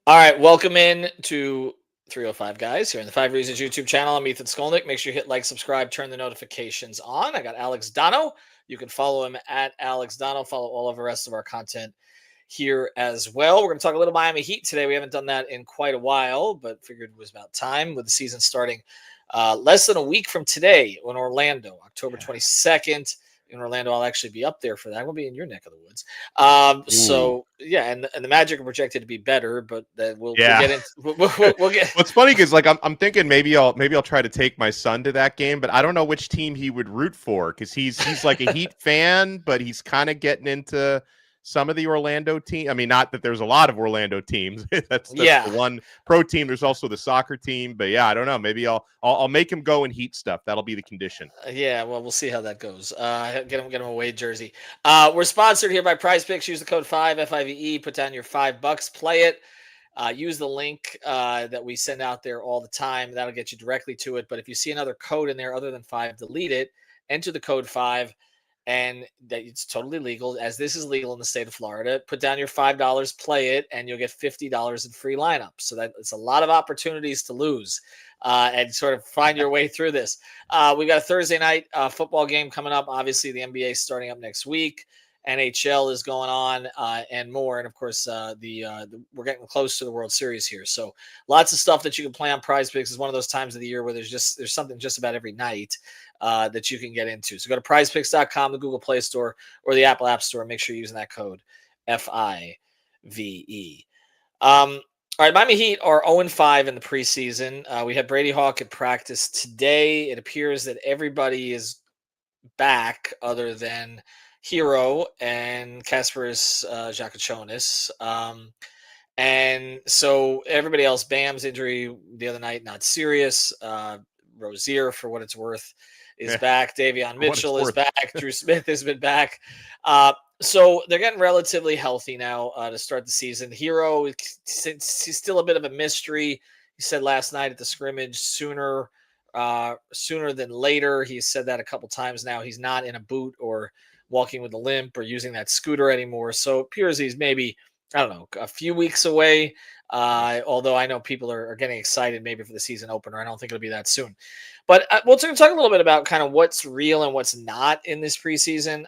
All right, welcome in to 305 Guys here in the Five Reasons YouTube channel. I'm Ethan Skolnick. Make sure you hit like, subscribe, turn the notifications on. I got Alex Donno. You can follow him at Alex Donno. Follow all of the rest of our content here as well. We're going to talk a little Miami Heat today. We haven't done that in quite a while, but figured it was about time with the season starting less than a week from today in Orlando, October 22nd. In Orlando, I'll actually be up there for that. I'm gonna be in your neck of the woods. Ooh, So yeah, and the Magic are projected to be better, but we'll yeah. get into we'll get. What's funny is like I'm thinking maybe I'll try to take my son to that game, but I don't know which team he would root for because he's like a Heat fan, but he's kind of getting into some of the Orlando team. I mean, not that there's a lot of Orlando teams. that's the Yeah, one pro team. There's also the soccer team, but yeah, I don't know. Maybe I'll make him go and Heat stuff. That'll be the condition. yeah. Well, we'll see how that goes. Get him a Wade jersey. We're sponsored here by Prize Picks. Use the code FIVE. Put down your $5. Play it. Use the link that we send out there all the time. That'll get you directly to it. But if you see another code in there other than 5, delete it. Enter the code 5, and that it's totally legal, as this is legal in the state of Florida. Put down your $5, play it, and you'll get $50 in free lineups. So that it's a lot of opportunities to lose and sort of find your way through this. We got a Thursday night football game coming up. Obviously, the NBA is starting up next week. NHL is going on and more, and of course, we're getting close to the World Series here. So lots of stuff that you can play on Prize Picks. Is one of those times of the year where there's something just about every night that you can get into. So go to PrizePicks.com, the Google Play Store, or the Apple App Store. Make sure you're using that code FIVE. All right, Miami Heat are 0-5 in the preseason. We had Brady Hawk at practice today. It appears that everybody is back other than Hero and Kasparis Jakachonis. And so everybody else, Bam's injury the other night, not serious. Rozier, for what it's worth, is Yeah, back. Davion for what it's Mitchell is worth. back. Drew Smith has been back. So they're getting relatively healthy now to start the season. Hero, he's still a bit of a mystery. He said last night at the scrimmage, sooner than later. He's said that a couple times now. He's not in a boot or walking with a limp or using that scooter anymore. So it appears he's maybe, I don't know, a few weeks away. Although I know people are getting excited maybe for the season opener. I don't think it'll be that soon. But we'll talk a little bit about kind of what's real and what's not in this preseason.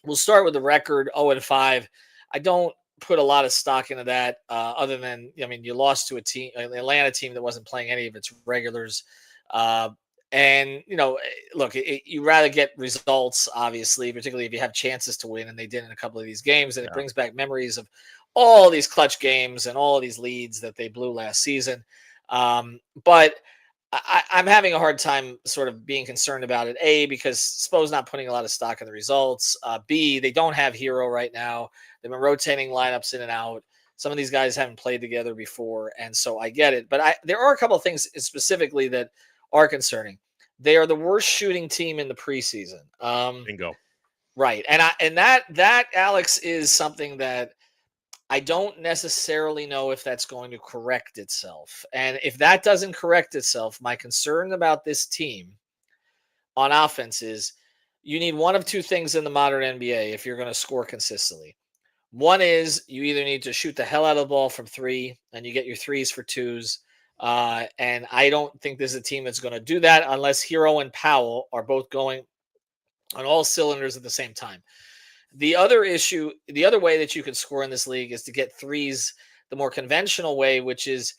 We'll start with the record 0-5. I don't put a lot of stock into that other than, I mean, you lost to an Atlanta team that wasn't playing any of its regulars. And, look, you rather get results, obviously, particularly if you have chances to win, and they did in a couple of these games. And it Yeah. brings back memories of all these clutch games and all of these leads that they blew last season. But I'm having a hard time sort of being concerned about it. A, because Spo's not putting a lot of stock in the results. B, they don't have Hero right now. They've been rotating lineups in and out. Some of these guys haven't played together before, and so I get it. But there are a couple of things specifically that are concerning. They are the worst shooting team in the preseason. Bingo. Right, and that Alex is something that I don't necessarily know if that's going to correct itself. And if that doesn't correct itself, my concern about this team on offense is you need one of two things in the modern NBA if you're going to score consistently. One is you either need to shoot the hell out of the ball from three and you get your threes for twos. And I don't think this is a team that's going to do that unless Hero and Powell are both going on all cylinders at the same time. The other way that you can score in this league is to get threes the more conventional way, which is,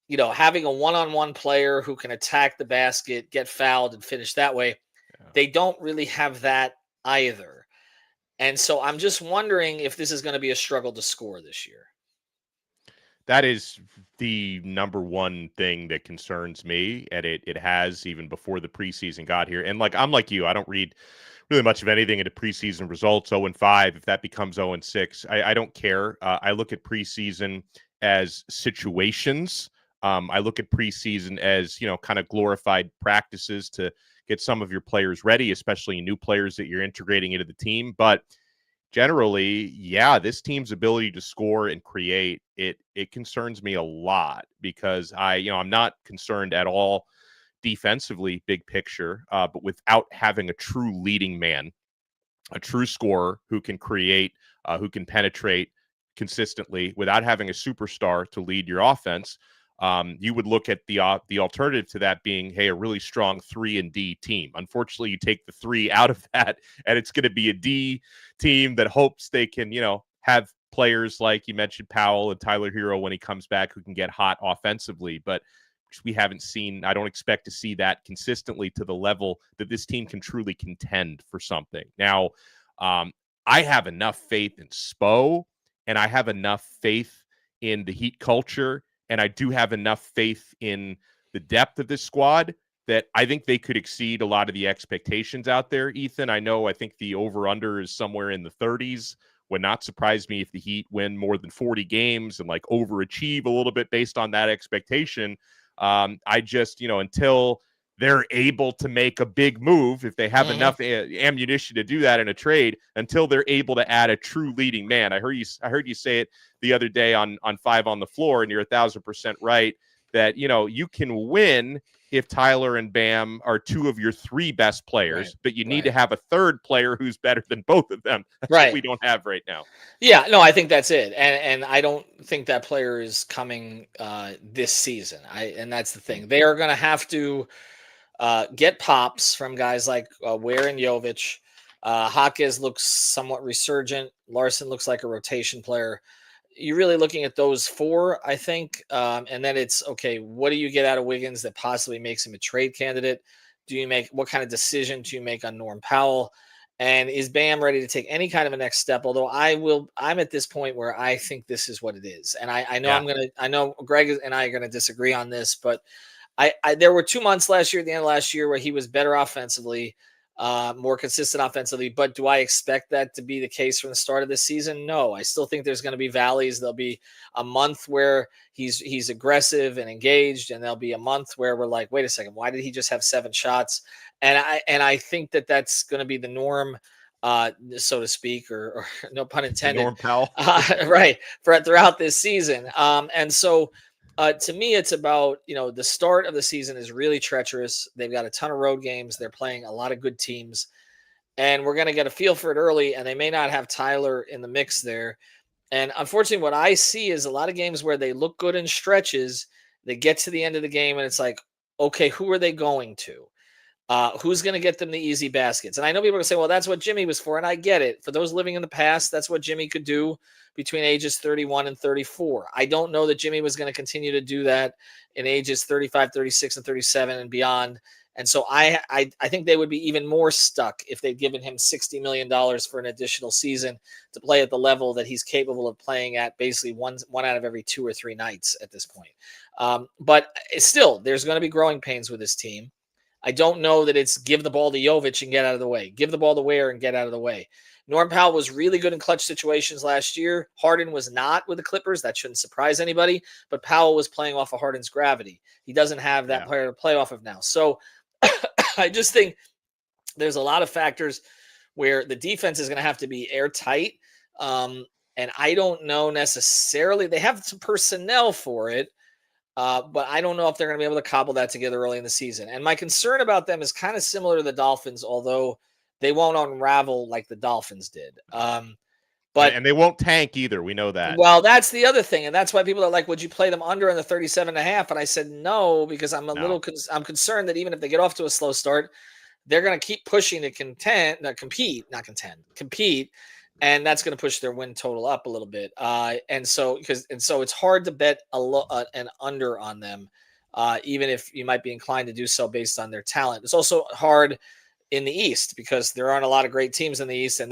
having a one-on-one player who can attack the basket, get fouled, and finish that way. Yeah. They don't really have that either. And so I'm just wondering if this is going to be a struggle to score this year. That is the number one thing that concerns me, and it has even before the preseason got here. And I'm like you, I don't read really much of anything into preseason results. 0-5, if that becomes 0-6, I don't care. I look at preseason as situations. I look at preseason as kind of glorified practices to get some of your players ready, especially new players that you're integrating into the team. But generally, yeah, this team's ability to score and create it concerns me a lot because I'm not concerned at all defensively, big picture, but without having a true leading man, a true scorer who can create, who can penetrate, consistently without having a superstar to lead your offense, you would look at the alternative to that being, hey, a really strong 3-and-D team. Unfortunately, you take the 3 out of that, and it's going to be a D team that hopes they can, have players like you mentioned, Powell and Tyler Hero when he comes back, who can get hot offensively. But we haven't seen, I don't expect to see that consistently to the level that this team can truly contend for something. Now, I have enough faith in Spo, and I have enough faith in the Heat culture, and I do have enough faith in the depth of this squad that I think they could exceed a lot of the expectations out there, Ethan. I think the over-under is somewhere in the 30s. Would not surprise me if the Heat win more than 40 games and overachieve a little bit based on that expectation. I just, until they're able to make a big move, if they have enough ammunition to do that in a trade, until they're able to add a true leading man. I heard you say it the other day on 5 on the Floor, and you're 1,000% right that, you can win if Tyler and Bam are 2 of your 3 best players, but you need to have a third player who's better than both of them. That's what we don't have right now. Yeah, no, I think that's it. And I don't think that player is coming this season. And that's the thing. They are going to have to get pops from guys like Ware and Jovic. Jaquez looks somewhat resurgent. Larson looks like a rotation player. You're really looking at those 4, I think. And then it's, okay, what do you get out of Wiggins that possibly makes him a trade candidate? What kind of decision do you make on Norm Powell? And is Bam ready to take any kind of a next step? Although I'm at this point where I think this is what it is. And I know I know Greg and I are going to disagree on this, but there were 2 months last year, at the end of last year, where he was better offensively, more consistent offensively. But do I expect that to be the case from the start of this season? No, I still think there's going to be valleys. There'll be a month where he's aggressive and engaged, and there'll be a month where we're like, wait a second, why did he just have 7 shots? And I think that's going to be the norm, so to speak, or no pun intended. Norm Powell, right, throughout this season. And so. To me, it's about, the start of the season is really treacherous. They've got a ton of road games. They're playing a lot of good teams, and we're going to get a feel for it early, and they may not have Tyler in the mix there. And unfortunately, what I see is a lot of games where they look good in stretches. They get to the end of the game, and it's like, okay, who are they going to? Who's going to get them the easy baskets? And I know people are going to say, well, that's what Jimmy was for. And I get it. For those living in the past, that's what Jimmy could do between ages 31 and 34. I don't know that Jimmy was going to continue to do that in ages 35, 36, and 37 and beyond. And so I think they would be even more stuck if they'd given him $60 million for an additional season to play at the level that he's capable of playing at, basically one out of every 2 or 3 nights at this point. But still, there's going to be growing pains with this team. I don't know that it's give the ball to Jovic and get out of the way. Give the ball to Ware and get out of the way. Norm Powell was really good in clutch situations last year. Harden was not with the Clippers. That shouldn't surprise anybody. But Powell was playing off of Harden's gravity. He doesn't have that player to play off of now. So I just think there's a lot of factors where the defense is going to have to be airtight. And I don't know necessarily. They have some personnel for it. But I don't know if they're going to be able to cobble that together early in the season. And my concern about them is kind of similar to the Dolphins, although they won't unravel like the Dolphins did. And they won't tank either. We know that. Well, that's the other thing. And that's why people are like, would you play them under in the 37.5? And I said, no, because I'm I'm concerned that even if they get off to a slow start, they're going to keep pushing to compete. And that's going to push their win total up a little bit. And so it's hard to bet an under on them, even if you might be inclined to do so based on their talent. It's also hard in the East because there aren't a lot of great teams in the East, and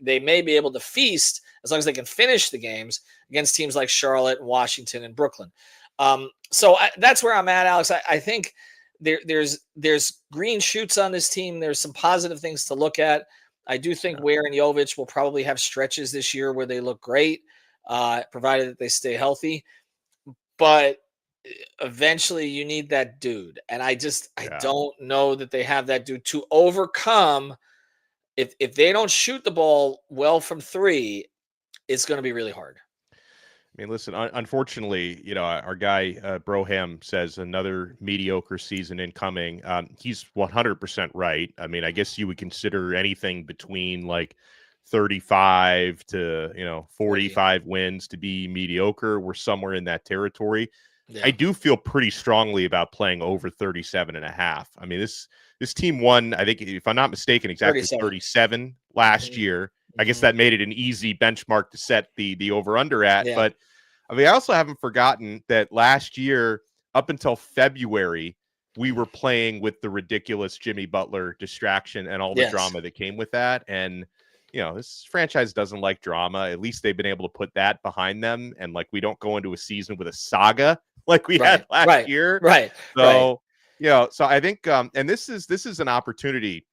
they may be able to feast as long as they can finish the games against teams like Charlotte, Washington, and Brooklyn. So that's where I'm at, Alex. I think there's green shoots on this team. There's some positive things to look at. I do think Ware and Jovic will probably have stretches this year where they look great, provided that they stay healthy. But eventually you need that dude. And I don't know that they have that dude to overcome. If they don't shoot the ball well from 3, it's going to be really hard. I mean, listen, unfortunately, our guy Broham says another mediocre season incoming. He's 100% right. I mean, I guess you would consider anything between 35 to 45 wins to be mediocre. We're somewhere in that territory. Yeah. I do feel pretty strongly about playing over 37.5. I mean, this team won, I think, if I'm not mistaken, exactly 37 last year. I guess that made it an easy benchmark to set the over under at. Yeah. But I mean, I also haven't forgotten that last year, up until February, we were playing with the ridiculous Jimmy Butler distraction and all the drama that came with that. And this franchise doesn't like drama. At least they've been able to put that behind them. And like, we don't go into a season with a saga like we had last year. So, so I think, and this is an opportunity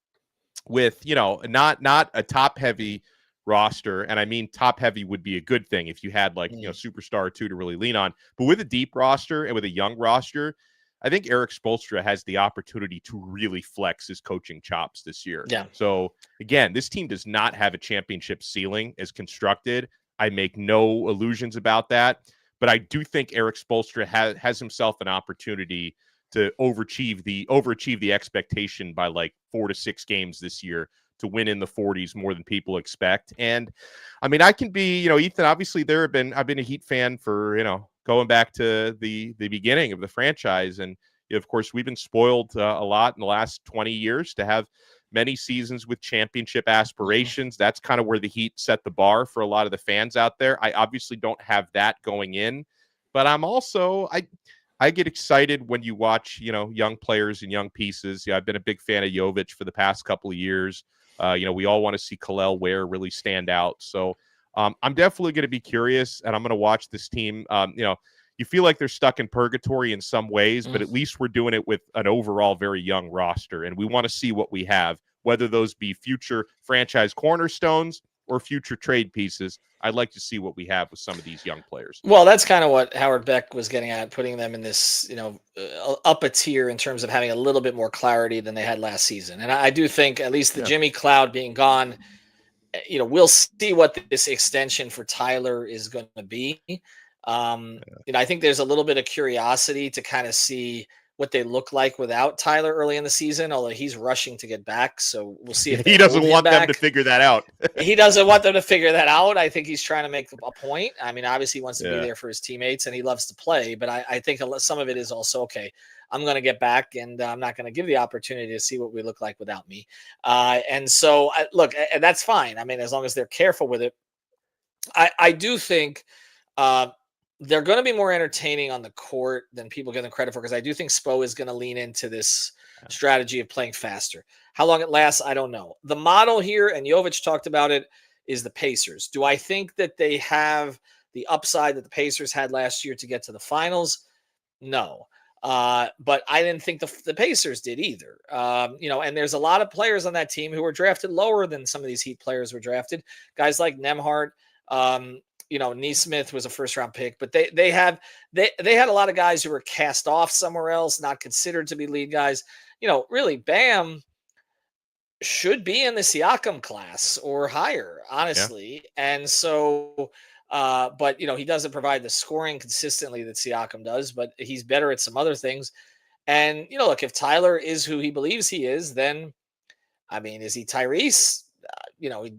with, not a top heavy roster. And I mean, top heavy would be a good thing if you had like, superstar or two to really lean on, but with a deep roster and with a young roster, I think Erik Spoelstra has the opportunity to really flex his coaching chops this year. Yeah. So again, this team does not have a championship ceiling as constructed. I make no illusions about that, but I do think Erik Spoelstra has himself an opportunity to overachieve the expectation by like 4 to 6 games this year to win in the 40s more than people expect. And I mean, I can be, Ethan, obviously I've been a Heat fan for, going back to the beginning of the franchise. And of course, we've been spoiled a lot in the last 20 years to have many seasons with championship aspirations. That's kind of where the Heat set the bar for a lot of the fans out there. I obviously don't have that going in, but I'm also, I get excited when you watch, young players and young pieces. I've been a big fan of Jovic for the past couple of years. We all want to see Kel'el Ware really stand out. So I'm definitely going to be curious, and I'm going to watch this team. You feel like they're stuck in purgatory in some ways, but at least we're doing it with an overall very young roster, and we want to see what we have, whether those be future franchise cornerstones or future trade pieces. I'd like to see what we have with some of these young players. Well, that's kind of what Howard Beck was getting at, putting them in this, up a tier in terms of having a little bit more clarity than they had last season. And I do think at least the Jimmy Cloud being gone, we'll see what this extension for Tyler is going to be. I think there's a little bit of curiosity to kind of see what they look like without Tyler early in the season, although he's rushing to get back. So we'll see if he doesn't want them to figure that out. He doesn't want them to figure that out. I think he's trying to make a point. I mean, obviously he wants to be there for his teammates and he loves to play, but I think some of it is also, okay, I'm going to get back and I'm not going to give the opportunity to see what we look like without me. And so look, and that's fine. I mean, as long as they're careful with it, I do think, they're going to be more entertaining on the court than people give them credit for, because I do think Spo is going to lean into this strategy of playing faster. How long it lasts, I don't know. The model here, and Jovic talked about it, is the Pacers. Do I think that they have the upside that the Pacers had last year to get to the finals? No. But I didn't think the Pacers did either. And there's a lot of players on that team who were drafted lower than some of these Heat players were drafted. Guys like Nembhard, Neesmith was a first-round pick, but they had a lot of guys who were cast off somewhere else, not considered to be lead guys. Really, Bam should be in the Siakam class or higher, honestly. Yeah. And so, but he doesn't provide the scoring consistently that Siakam does, but he's better at some other things. And look, if Tyler is who he believes he is, then I mean, is he Tyrese?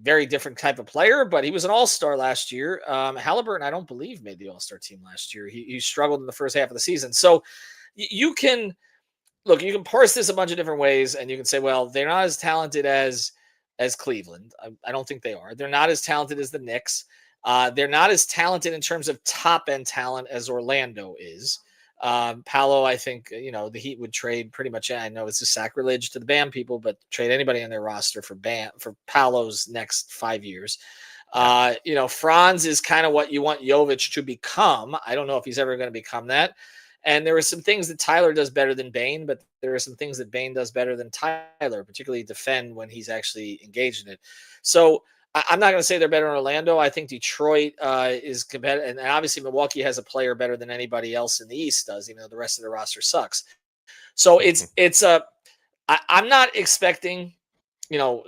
Very different type of player, but he was an all-star last year. Halliburton, I don't believe, made the all-star team last year. He struggled in the first half of the season. So you can parse this a bunch of different ways, and you can say, well, they're not as talented as Cleveland. I don't think they are. They're not as talented as the Knicks. They're not as talented in terms of top-end talent as Orlando is. Paolo, I think, the Heat would trade pretty much. I know it's a sacrilege to the Bam people, but trade anybody on their roster for Paolo's next 5 years. Franz is kind of what you want Jovic to become. I don't know if he's ever going to become that. And there are some things that Tyler does better than Bane, but there are some things that Bane does better than Tyler, particularly defend when he's actually engaged in it. So I'm not going to say they're better in Orlando. I think Detroit is competitive. And obviously Milwaukee has a player better than anybody else in the East does, even though the rest of the roster sucks. So I'm not expecting,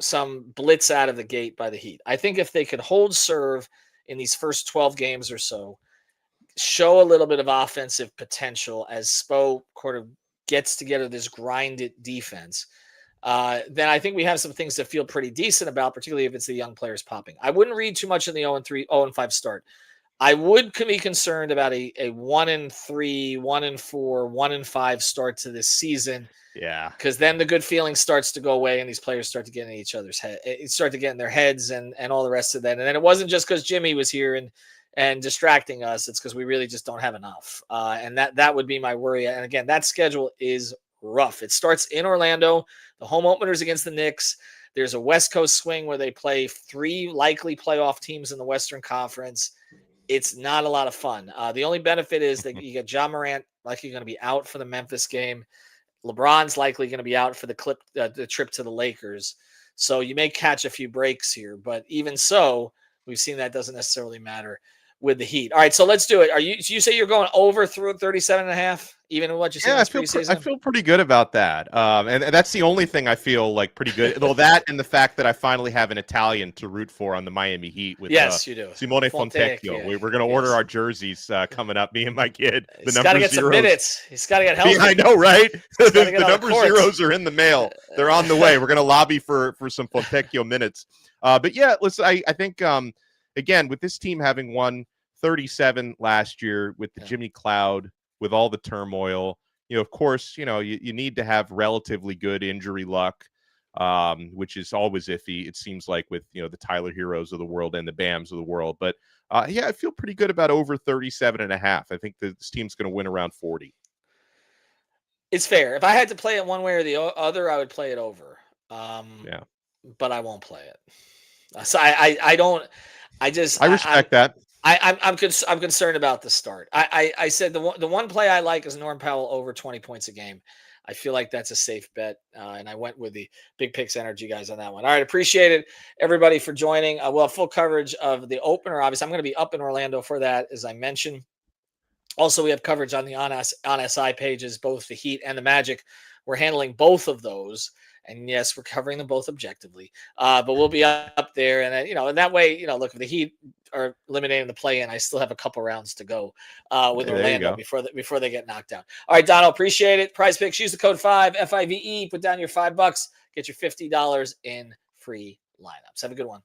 some blitz out of the gate by the Heat. I think if they could hold serve in these first 12 games or so, show a little bit of offensive potential as Spo kind of gets together this grinded defense, then I think we have some things to feel pretty decent about, particularly if it's the young players popping. I wouldn't read too much in the 0-3, 0-5 start. I would be concerned about a 1-3, 1-4, 1-5 start to this season. Yeah. Because then the good feeling starts to go away and these players start to get in each other's head. It start to get in their heads and all the rest of that. And then it wasn't just because Jimmy was here and distracting us. It's because we really just don't have enough. And that would be my worry. And again, that schedule is rough. It starts in Orlando. The home openers against the Knicks. There's a West Coast swing where they play 3 likely playoff teams in the Western Conference. It's not a lot of fun. The only benefit is that you get Ja Morant likely going to be out for the Memphis game. LeBron's likely going to be out for the trip to the Lakers. So you may catch a few breaks here, but even so, we've seen that doesn't necessarily matter with the Heat. All right, so let's do it. You say you're going over through 37.5, even in what you see in this preseason? I feel pretty good about that. And that's the only thing I feel like pretty good. Though that and the fact that I finally have an Italian to root for on the Miami Heat with yes, you do. Simone Fontecchio. Yeah. We're going to order our jerseys coming up, me and my kid. He's got to get some minutes. He's got to get healthy. Yeah, I know, right? The number zeros are in the mail. They're on the way. We're going to lobby for some Fontecchio minutes. But yeah, listen, I think, again, with this team having won 37 last year with the Jimmy Cloud, with all the turmoil, of course, you need to have relatively good injury luck, which is always iffy. It seems like with, the Tyler Heroes of the world and the Bams of the world. But I feel pretty good about over 37.5. I think this team's going to win around 40. It's fair. If I had to play it one way or the other, I would play it over. But I won't play it. So I don't. I respect that. I'm concerned about the start. I said the one play I like is Norm Powell over 20 points a game. I feel like that's a safe bet, and I went with the Big Picks Energy guys on that one. All right, appreciate it, everybody, for joining. We'll have full coverage of the opener. Obviously, I'm going to be up in Orlando for that, as I mentioned. Also, we have coverage on the on SI pages, both the Heat and the Magic. We're handling both of those. And yes, we're covering them both objectively, but we'll be up there. And then, and that way, look, if the Heat are eliminating the play-in, I still have a couple rounds to go with Orlando before they get knocked down. All right, Donno, appreciate it. Prize Picks, use the code 5 FIVE. Put down your $5, get your $50 in free lineups. Have a good one.